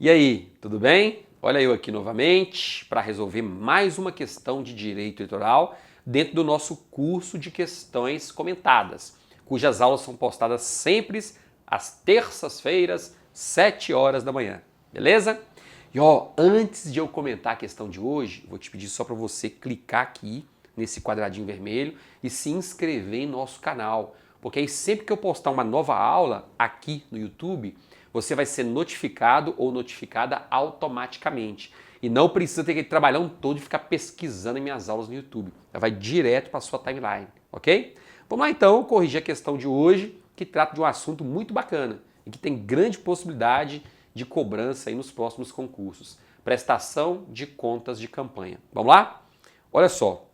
E aí, tudo bem? Olha eu aqui novamente para resolver mais uma questão de direito eleitoral dentro do nosso curso de questões comentadas, cujas aulas são postadas sempre às terças-feiras, 7 horas da manhã, beleza? E antes de eu comentar a questão de hoje, vou te pedir só para você clicar aqui nesse quadradinho vermelho e se inscrever em nosso canal, porque aí sempre que eu postar uma nova aula aqui no YouTube, você vai ser notificado ou notificada automaticamente. E não precisa ter que trabalhar todo e ficar pesquisando em minhas aulas no YouTube. Ela vai direto para a sua timeline, ok? Vamos lá então corrigir a questão de hoje, que trata de um assunto muito bacana e que tem grande possibilidade de cobrança aí nos próximos concursos. Prestação de contas de campanha. Vamos lá? Olha só,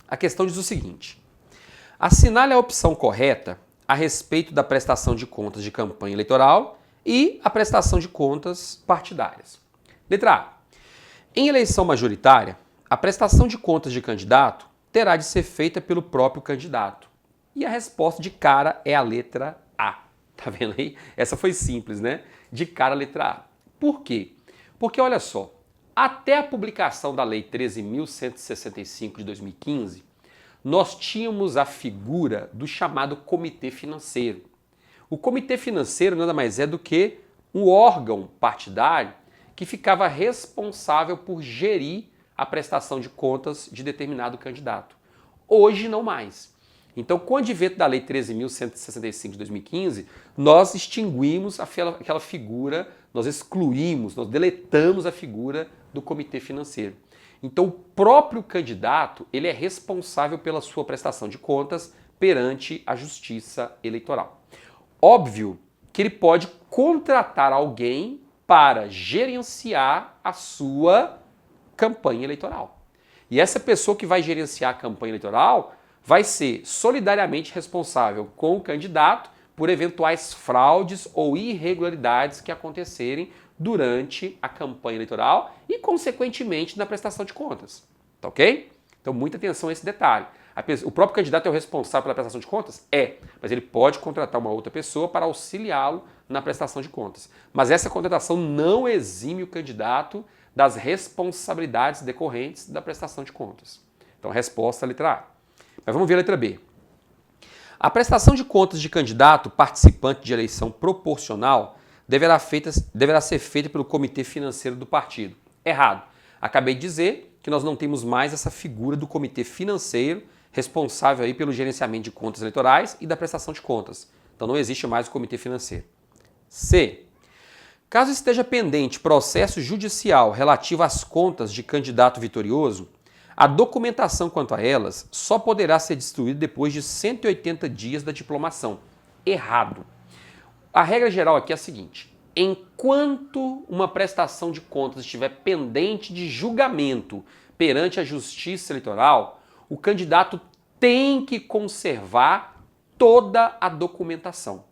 a questão diz o seguinte: assinale a opção correta a respeito da prestação de contas de campanha eleitoral e a prestação de contas partidárias. Letra A. Em eleição majoritária, a prestação de contas de candidato terá de ser feita pelo próprio candidato. E a resposta de cara é a letra A. Tá vendo aí? Essa foi simples, né? De cara a letra A. Por quê? Porque olha só, até a publicação da Lei 13.165 de 2015, nós tínhamos a figura do chamado comitê financeiro. O comitê financeiro nada mais é do que um órgão partidário que ficava responsável por gerir a prestação de contas de determinado candidato. Hoje não mais. Então, com o advento da Lei 13.165 de 2015, nós extinguimos aquela figura, nós excluímos, nós deletamos a figura do comitê financeiro. Então, o próprio candidato ele é responsável pela sua prestação de contas perante a Justiça Eleitoral. Óbvio que ele pode contratar alguém para gerenciar a sua campanha eleitoral. E essa pessoa que vai gerenciar a campanha eleitoral vai ser solidariamente responsável com o candidato por eventuais fraudes ou irregularidades que acontecerem durante a campanha eleitoral e, consequentemente, na prestação de contas. Tá ok? Então, muita atenção a esse detalhe. O próprio candidato é o responsável pela prestação de contas? É, mas ele pode contratar uma outra pessoa para auxiliá-lo na prestação de contas. Mas essa contratação não exime o candidato das responsabilidades decorrentes da prestação de contas. Então, a resposta é a letra A. Mas vamos ver a letra B. A prestação de contas de candidato participante de eleição proporcional deverá ser feita pelo comitê financeiro do partido. Errado. Acabei de dizer que nós não temos mais essa figura do comitê financeiro responsável aí pelo gerenciamento de contas eleitorais e da prestação de contas. Então não existe mais o comitê financeiro. C. Caso esteja pendente processo judicial relativo às contas de candidato vitorioso, a documentação quanto a elas só poderá ser destruída depois de 180 dias da diplomação. Errado. A regra geral aqui é a seguinte: enquanto uma prestação de contas estiver pendente de julgamento perante a Justiça Eleitoral, o candidato tem que conservar toda a documentação,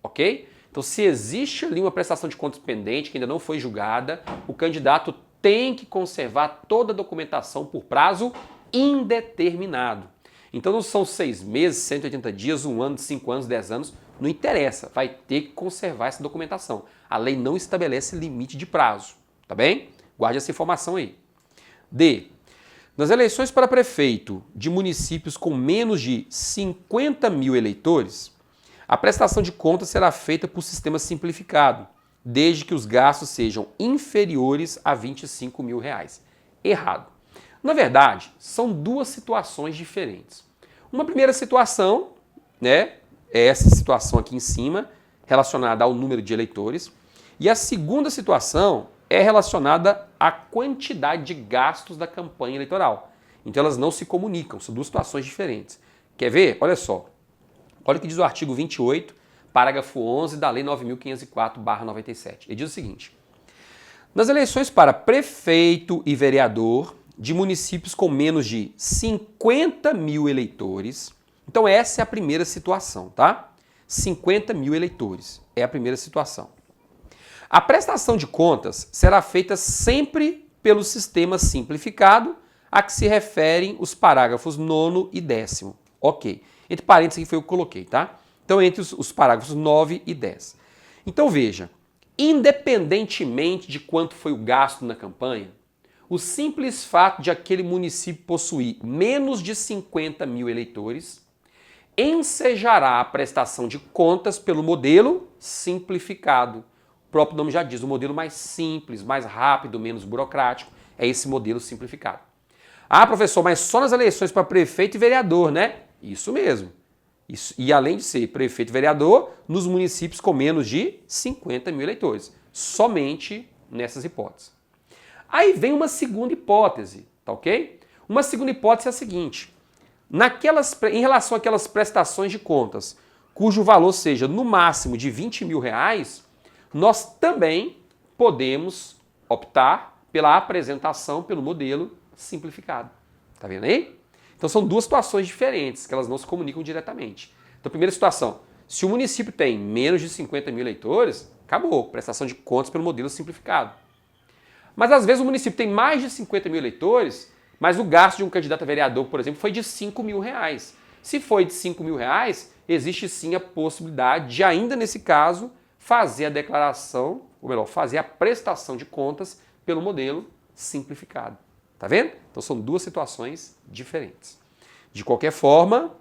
ok? Então, se existe ali uma prestação de contas pendente que ainda não foi julgada, o candidato tem que conservar toda a documentação por prazo indeterminado. Então não são 6 meses, 180 dias, 1 ano, 5 anos, 10 anos, não interessa, vai ter que conservar essa documentação. A lei não estabelece limite de prazo, tá bem? Guarde essa informação aí. D. Nas eleições para prefeito de municípios com menos de 50 mil eleitores, a prestação de contas será feita por sistema simplificado, desde que os gastos sejam inferiores a R$25 mil. Errado. Na verdade, são duas situações diferentes. Uma primeira situação, né, é essa situação aqui em cima, relacionada ao número de eleitores, e a segunda situação é relacionada à quantidade de gastos da campanha eleitoral. Então elas não se comunicam, são duas situações diferentes. Quer ver? Olha só. Olha o que diz o artigo 28, parágrafo 11 da Lei 9.504/97. Ele diz o seguinte: nas eleições para prefeito e vereador de municípios com menos de 50 mil eleitores, então essa é a primeira situação, tá? 50 mil eleitores é a primeira situação. A prestação de contas será feita sempre pelo sistema simplificado a que se referem os parágrafos 9º e 10º. Ok. Entre parênteses aqui foi o que eu coloquei, tá? Então, entre os parágrafos 9 e 10. Então, veja, independentemente de quanto foi o gasto na campanha, o simples fato de aquele município possuir menos de 50 mil eleitores ensejará a prestação de contas pelo modelo simplificado. O próprio nome já diz, o modelo mais simples, mais rápido, menos burocrático, é esse modelo simplificado. Ah, professor, mas só nas eleições para prefeito e vereador, né? Isso mesmo. Isso, e além de ser prefeito e vereador, nos municípios com menos de 50 mil eleitores. Somente nessas hipóteses. Aí vem uma segunda hipótese, tá ok? Uma segunda hipótese é a seguinte. Em relação àquelas prestações de contas, cujo valor seja no máximo de 20 mil reais, nós também podemos optar pela apresentação pelo modelo simplificado. Tá vendo aí? Então são duas situações diferentes, que elas não se comunicam diretamente. Então, primeira situação, se o município tem menos de 50 mil eleitores, acabou, prestação de contas pelo modelo simplificado. Mas às vezes o município tem mais de 50 mil eleitores, mas o gasto de um candidato a vereador, por exemplo, foi de 5 mil reais. Se foi de 5 mil reais, existe sim a possibilidade de, ainda nesse caso, fazer a declaração, ou melhor, fazer a prestação de contas pelo modelo simplificado. Tá vendo? Então são duas situações diferentes. De qualquer forma,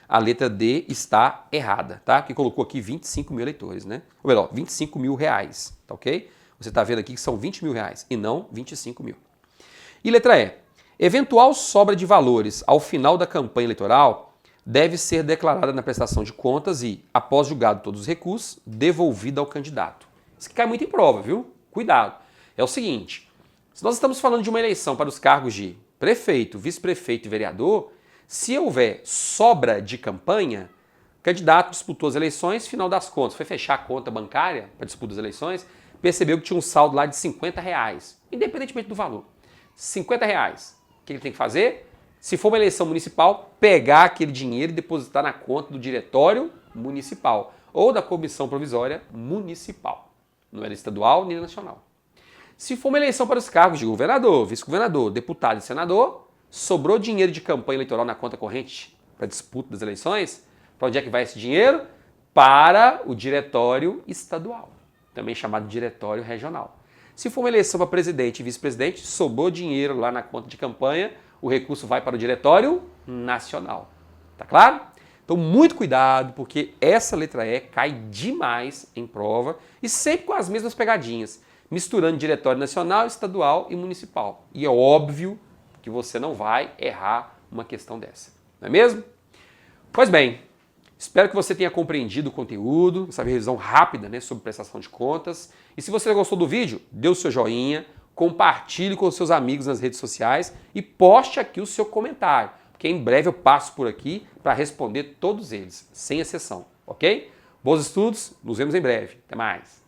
a letra D está errada, tá? Que colocou aqui 25 mil eleitores, né? Ou melhor, 25 mil reais, tá ok? Você está vendo aqui que são 20 mil reais e não 25 mil. E letra E. Eventual sobra de valores ao final da campanha eleitoral deve ser declarada na prestação de contas e, após julgado todos os recursos, devolvida ao candidato. Isso aqui cai muito em prova, viu? Cuidado. É o seguinte, se nós estamos falando de uma eleição para os cargos de prefeito, vice-prefeito e vereador, se houver sobra de campanha, o candidato disputou as eleições, final das contas, foi fechar a conta bancária para disputa das eleições, percebeu que tinha um saldo lá de 50 reais, independentemente do valor. 50 reais. O que ele tem que fazer? Se for uma eleição municipal, pegar aquele dinheiro e depositar na conta do diretório municipal ou da comissão provisória municipal. Não era estadual nem nacional. Se for uma eleição para os cargos de governador, vice-governador, deputado e senador, sobrou dinheiro de campanha eleitoral na conta corrente para a disputa das eleições, para onde é que vai esse dinheiro? Para o diretório estadual, também chamado diretório regional. Se for uma eleição para presidente e vice-presidente, sobrou dinheiro lá na conta de campanha, o recurso vai para o diretório nacional. Tá claro? Então, muito cuidado, porque essa letra E cai demais em prova e sempre com as mesmas pegadinhas, misturando diretório nacional, estadual e municipal. E é óbvio que você não vai errar uma questão dessa, não é mesmo? Pois bem, espero que você tenha compreendido o conteúdo, essa revisão rápida, né, sobre prestação de contas. E se você gostou do vídeo, dê o seu joinha, compartilhe com os seus amigos nas redes sociais e poste aqui o seu comentário, porque em breve eu passo por aqui para responder todos eles, sem exceção, ok? Bons estudos, nos vemos em breve. Até mais!